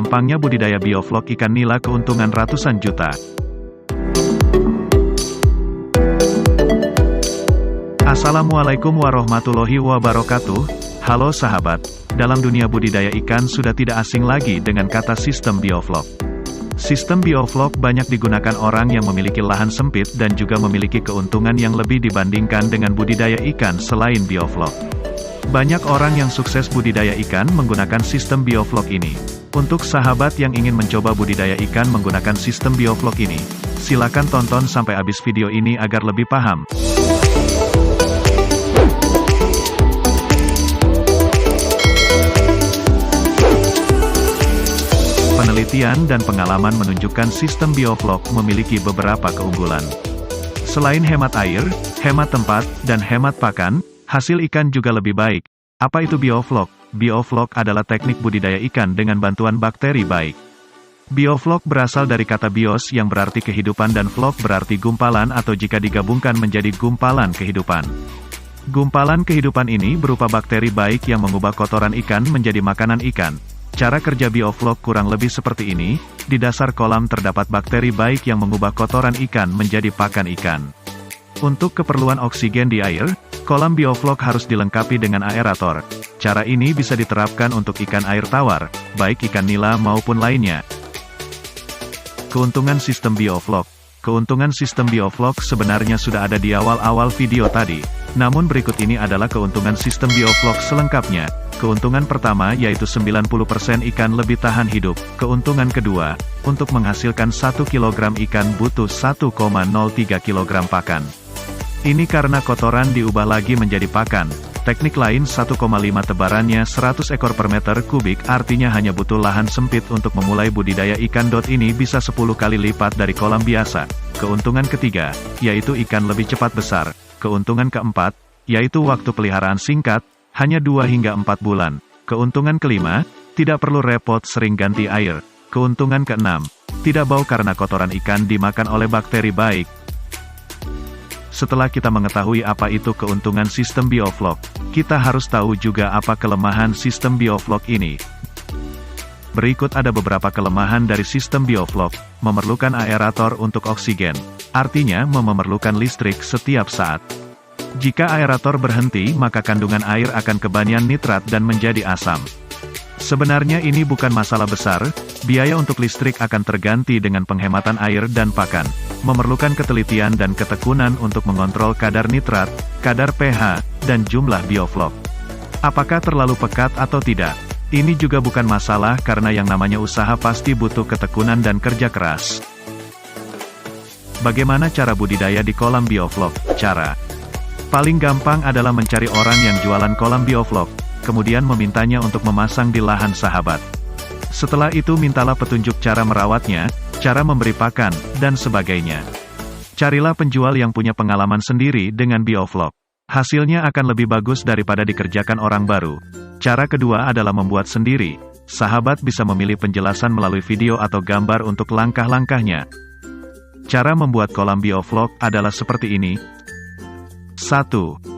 gampangnya budidaya bioflok ikan nila keuntungan ratusan juta. Assalamualaikum warahmatullahi wabarakatuh. Halo sahabat, dalam dunia budidaya ikan sudah tidak asing lagi dengan kata sistem bioflok. Sistem bioflok banyak digunakan orang yang memiliki lahan sempit dan juga memiliki keuntungan yang lebih dibandingkan dengan budidaya ikan selain bioflok. Banyak orang yang sukses budidaya ikan menggunakan sistem bioflok ini. Untuk sahabat yang ingin mencoba budidaya ikan menggunakan sistem bioflok ini, silakan tonton sampai habis video ini agar lebih paham. Penelitian dan pengalaman menunjukkan sistem bioflok memiliki beberapa keunggulan. Selain hemat air, hemat tempat, dan hemat pakan, hasil ikan juga lebih baik. Apa itu bioflok? Bioflok adalah teknik budidaya ikan dengan bantuan bakteri baik. Bioflok berasal dari kata bios yang berarti kehidupan dan flok berarti gumpalan atau jika digabungkan menjadi gumpalan kehidupan. Gumpalan kehidupan ini berupa bakteri baik yang mengubah kotoran ikan menjadi makanan ikan. Cara kerja bioflok kurang lebih seperti ini, di dasar kolam terdapat bakteri baik yang mengubah kotoran ikan menjadi pakan ikan. Untuk keperluan oksigen di air, kolam bioflok harus dilengkapi dengan aerator. Cara ini bisa diterapkan untuk ikan air tawar, baik ikan nila maupun lainnya. Keuntungan sistem bioflok. Keuntungan sistem bioflok sebenarnya sudah ada di awal-awal video tadi. Namun berikut ini adalah keuntungan sistem bioflok selengkapnya. Keuntungan pertama yaitu 90% ikan lebih tahan hidup. Keuntungan kedua, untuk menghasilkan 1 kg ikan butuh 1,03 kg pakan. Ini karena kotoran diubah lagi menjadi pakan. Teknik lain 1,5 tebarannya 100 ekor per meter kubik artinya hanya butuh lahan sempit untuk memulai budidaya ikan. Ini bisa 10 kali lipat dari kolam biasa. Keuntungan ketiga, yaitu ikan lebih cepat besar. Keuntungan keempat, yaitu waktu peliharaan singkat, hanya 2 hingga 4 bulan. Keuntungan kelima, tidak perlu repot sering ganti air. Keuntungan keenam, tidak bau karena kotoran ikan dimakan oleh bakteri baik. Setelah kita mengetahui apa itu keuntungan sistem bioflok, kita harus tahu juga apa kelemahan sistem bioflok ini. Berikut ada beberapa kelemahan dari sistem bioflok. Memerlukan aerator untuk oksigen. Artinya memerlukan listrik setiap saat. Jika aerator berhenti maka kandungan air akan kebanyakan nitrat dan menjadi asam. Sebenarnya ini bukan masalah besar, biaya untuk listrik akan terganti dengan penghematan air dan pakan. Memerlukan ketelitian dan ketekunan untuk mengontrol kadar nitrat, kadar pH, dan jumlah bioflok. Apakah terlalu pekat atau tidak? Ini juga bukan masalah karena yang namanya usaha pasti butuh ketekunan dan kerja keras. Bagaimana cara budidaya di kolam bioflok? Cara paling gampang adalah mencari orang yang jualan kolam bioflok, kemudian memintanya untuk memasang di lahan sahabat. Setelah itu mintalah petunjuk cara merawatnya, cara memberi pakan, dan sebagainya. Carilah penjual yang punya pengalaman sendiri dengan bioflok. Hasilnya akan lebih bagus daripada dikerjakan orang baru. Cara kedua adalah membuat sendiri. Sahabat bisa memilih penjelasan melalui video atau gambar untuk langkah-langkahnya. Cara membuat kolam bioflok adalah seperti ini. 1.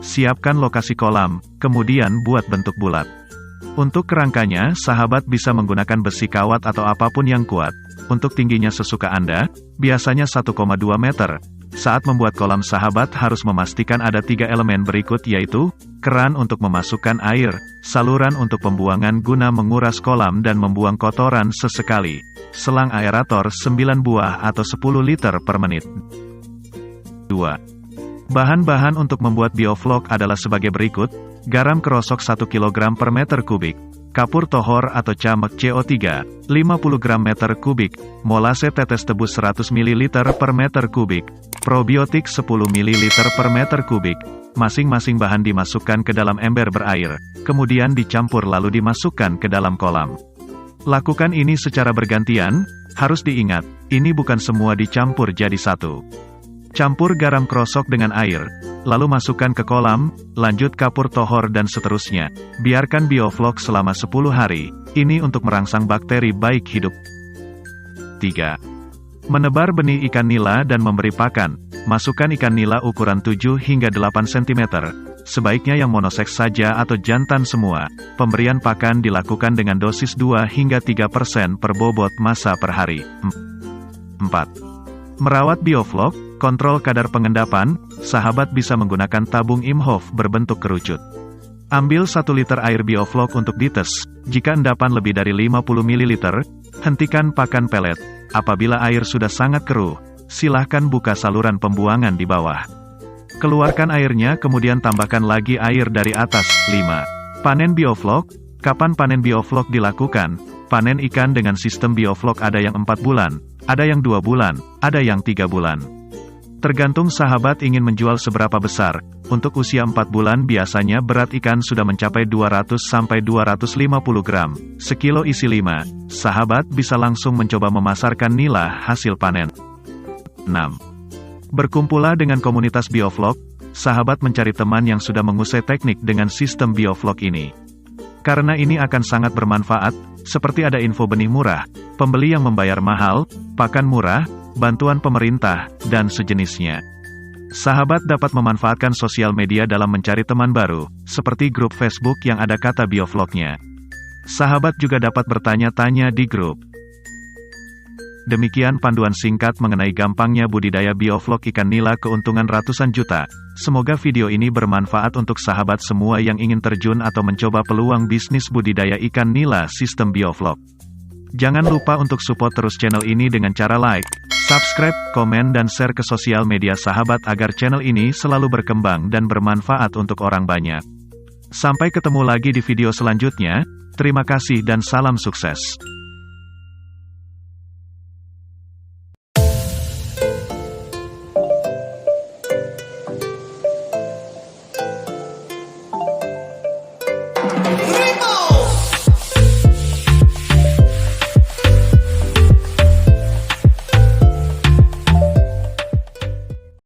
Siapkan lokasi kolam, kemudian buat bentuk bulat. Untuk kerangkanya, sahabat bisa menggunakan besi kawat atau apapun yang kuat. Untuk tingginya sesuka Anda, biasanya 1,2 meter. Saat membuat kolam sahabat harus memastikan ada 3 elemen berikut yaitu, keran untuk memasukkan air, saluran untuk pembuangan guna menguras kolam dan membuang kotoran sesekali, selang aerator 9 buah atau 10 liter per menit. 2. Bahan-bahan untuk membuat bioflok adalah sebagai berikut, garam kerosok 1 kg per meter kubik, kapur tohor atau camek CO3, 50 gram meter kubik, molase tetes tebus 100 ml per meter kubik, probiotik 10 ml per meter kubik. Masing-masing bahan dimasukkan ke dalam ember berair, kemudian dicampur lalu dimasukkan ke dalam kolam. Lakukan ini secara bergantian, harus diingat, ini bukan semua dicampur jadi satu. Campur garam kerosok dengan air, lalu masukkan ke kolam, lanjut kapur tohor dan seterusnya. Biarkan bioflok selama 10 hari, ini untuk merangsang bakteri baik hidup. 3. Menebar benih ikan nila dan memberi pakan. Masukkan ikan nila ukuran 7 hingga 8 cm. sebaiknya yang monoseks saja atau jantan semua. Pemberian pakan dilakukan dengan dosis 2 hingga 3% per bobot massa per hari. 4. Merawat bioflok, kontrol kadar pengendapan, sahabat bisa menggunakan tabung Imhoff berbentuk kerucut. Ambil 1 liter air bioflok untuk dites. Jika endapan lebih dari 50 ml, hentikan pakan pelet. Apabila air sudah sangat keruh, silahkan buka saluran pembuangan di bawah. Keluarkan airnya kemudian tambahkan lagi air dari atas. 5. Panen bioflok. Kapan panen bioflok dilakukan? Panen ikan dengan sistem bioflok ada yang 4 bulan, ada yang 2 bulan, ada yang 3 bulan. Tergantung sahabat ingin menjual seberapa besar. Untuk usia 4 bulan biasanya berat ikan sudah mencapai 200-250 gram. Sekilo isi 5. Sahabat bisa langsung mencoba memasarkan nila hasil panen. 6. Berkumpullah dengan komunitas bioflok. Sahabat mencari teman yang sudah menguasai teknik dengan sistem bioflok ini. Karena ini akan sangat bermanfaat, seperti ada info benih murah, pembeli yang membayar mahal, pakan murah, bantuan pemerintah, dan sejenisnya. Sahabat dapat memanfaatkan sosial media dalam mencari teman baru, seperti grup Facebook yang ada kata biofloknya. Sahabat juga dapat bertanya-tanya di grup. Demikian panduan singkat mengenai gampangnya budidaya bioflok ikan nila keuntungan ratusan juta. Semoga video ini bermanfaat untuk sahabat semua yang ingin terjun atau mencoba peluang bisnis budidaya ikan nila sistem bioflok. Jangan lupa untuk support terus channel ini dengan cara like, subscribe, komen dan share ke sosial media sahabat agar channel ini selalu berkembang dan bermanfaat untuk orang banyak. Sampai ketemu lagi di video selanjutnya, terima kasih dan salam sukses.